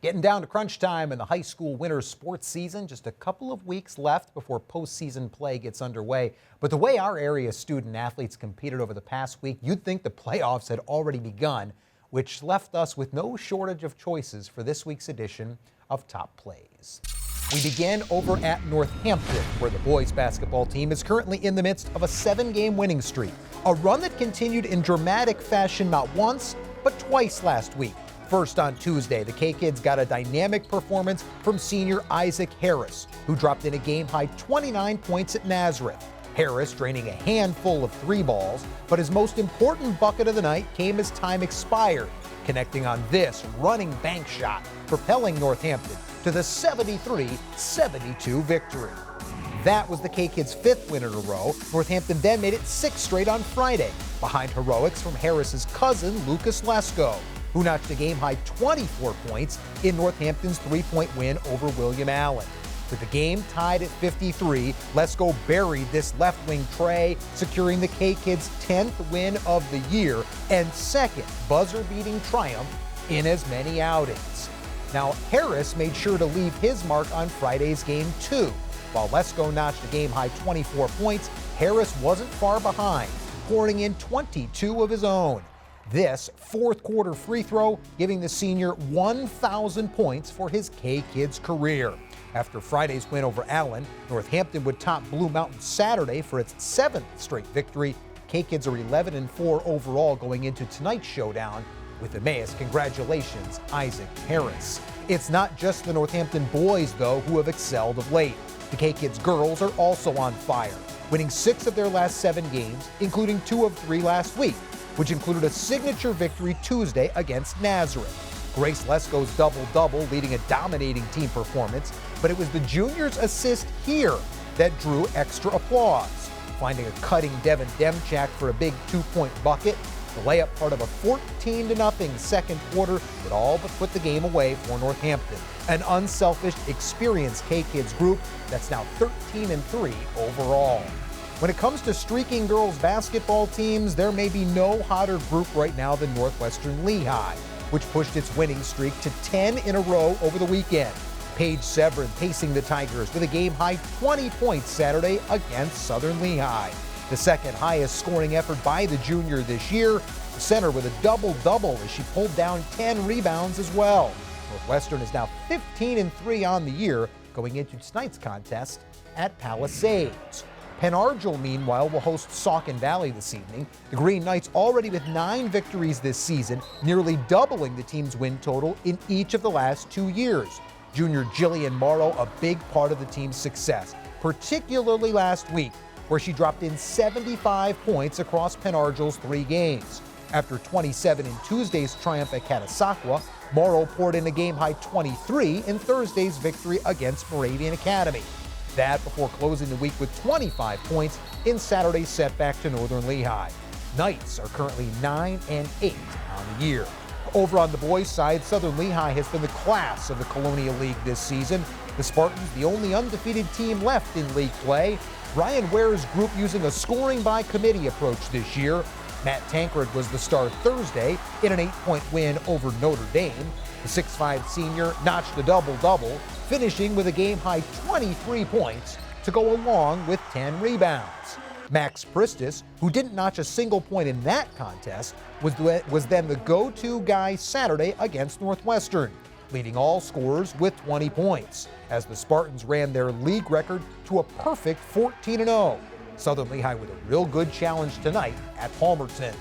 Getting down to crunch time in the high school winter sports season. Just a couple of weeks left before postseason play gets underway. But the way our area student athletes competed over the past week, you'd think the playoffs had already begun, which left us with no shortage of choices for this week's edition of Top Plays. We begin over at Northampton, where the boys basketball team is currently in the midst of a 7-game winning streak. A run that continued in dramatic fashion not once, but twice last week. First on Tuesday, the K-Kids got a dynamic performance from senior Isaac Harris, who dropped in a game-high 29 points at Nazareth. Harris draining a handful of 3 balls, but his most important bucket of the night came as time expired, connecting on this running bank shot, propelling Northampton to the 73-72 victory. That was the K-Kids' 5th win in a row. Northampton then made it 6 straight on Friday, behind heroics from Harris's cousin, Lucas Lesko, who notched a game-high 24 points in Northampton's 3-point win over William Allen. With the game tied at 53, Lesko buried this left-wing tray, securing the K-Kids' 10th win of the year and 2nd buzzer-beating triumph in as many outings. Now, Harris made sure to leave his mark on Friday's game, too. While Lesko notched a game-high 24 points, Harris wasn't far behind, pouring in 22 of his own. This 4th quarter free throw giving the senior 1,000 points for his K-Kids career. After Friday's win over Allen, Northampton would top Blue Mountain Saturday for its 7th straight victory. K-Kids are 11-4 overall going into tonight's showdown with Emmaus. Congratulations, Isaac Harris. It's not just the Northampton boys, though, who have excelled of late. The K-Kids girls are also on fire, winning 6 of their last 7 games, including 2 of 3 last week, which included a signature victory Tuesday against Nazareth. Grace Lesko's double-double leading a dominating team performance, but it was the junior's assist here that drew extra applause. Finding a cutting Devin Demchak for a big 2-point bucket, the layup part of a 14-0 second quarter would all but put the game away for Northampton. An unselfish, experienced K-Kids group that's now 13-3 overall. When it comes to streaking girls basketball teams, there may be no hotter group right now than Northwestern Lehigh, which pushed its winning streak to 10 in a row over the weekend. Paige Severin pacing the Tigers with a game-high 20 points Saturday against Southern Lehigh. The second highest scoring effort by the junior this year, the center with a double-double as she pulled down 10 rebounds as well. Northwestern is now 15-3 on the year going into tonight's contest at Palisades. Penargil, meanwhile, will host Saucon Valley this evening. The Green Knights already with 9 victories this season, nearly doubling the team's win total in each of the last 2 years. Junior Jillian Morrow a big part of the team's success, particularly last week, where she dropped in 75 points across Penargil's 3 games. After 27 in Tuesday's triumph at Catasauqua, Morrow poured in a game-high 23 in Thursday's victory against Moravian Academy. That before closing the week with 25 points in Saturday's setback to Northern Lehigh. Knights are currently 9-8 on the year. Over on the boys' side, Southern Lehigh has been the class of the Colonial League this season. The Spartans, the only undefeated team left in league play. Ryan Ware's group using a scoring-by-committee approach this year. Matt Tankred was the star Thursday in an 8-point win over Notre Dame. The 6'5 senior notched a double-double, finishing with a game-high 23 points to go along with 10 rebounds. Max Pristis, who didn't notch a single point in that contest, was then the go-to guy Saturday against Northwestern, leading all scorers with 20 points, as the Spartans ran their league record to a perfect 14-0. Southern Lehigh with a real good challenge tonight at Palmerton.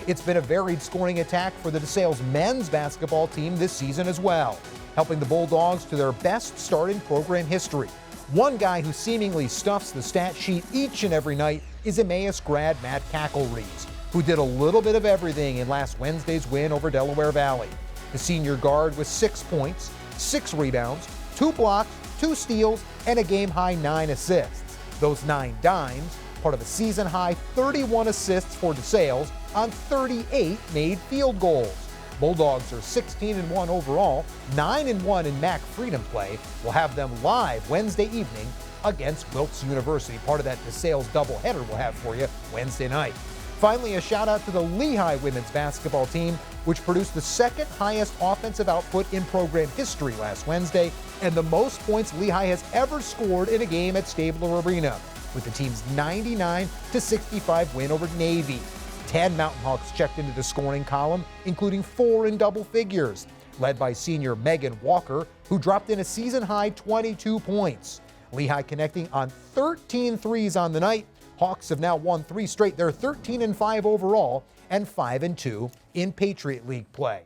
It's been a varied scoring attack for the DeSales men's basketball team this season as well, helping the Bulldogs to their best start in program history. One guy who seemingly stuffs the stat sheet each and every night is Emmaus grad Matt Cacklers, who did a little bit of everything in last Wednesday's win over Delaware Valley. The senior guard with 6 points, 6 rebounds, 2 blocks, 2 steals, and a game-high 9 assists. Those 9 dimes, part of a season-high 31 assists for DeSales on 38 made field goals. Bulldogs are 16-1 overall, 9-1 in MAC Freedom play. We'll have them live Wednesday evening against Wilkes University, part of that DeSales doubleheader we'll have for you Wednesday night. Finally, a shout out to the Lehigh Women's basketball team, which produced the second highest offensive output in program history last Wednesday and the most points Lehigh has ever scored in a game at Stabler Arena, with the team's 99-65 win over Navy. 10 Mountain Hawks checked into the scoring column, including 4 in double figures, led by senior Megan Walker, who dropped in a season-high 22 points. Lehigh connecting on 13 threes on the night. Hawks have now won 3 straight. They're 13-5 overall and 5-2 in Patriot League play.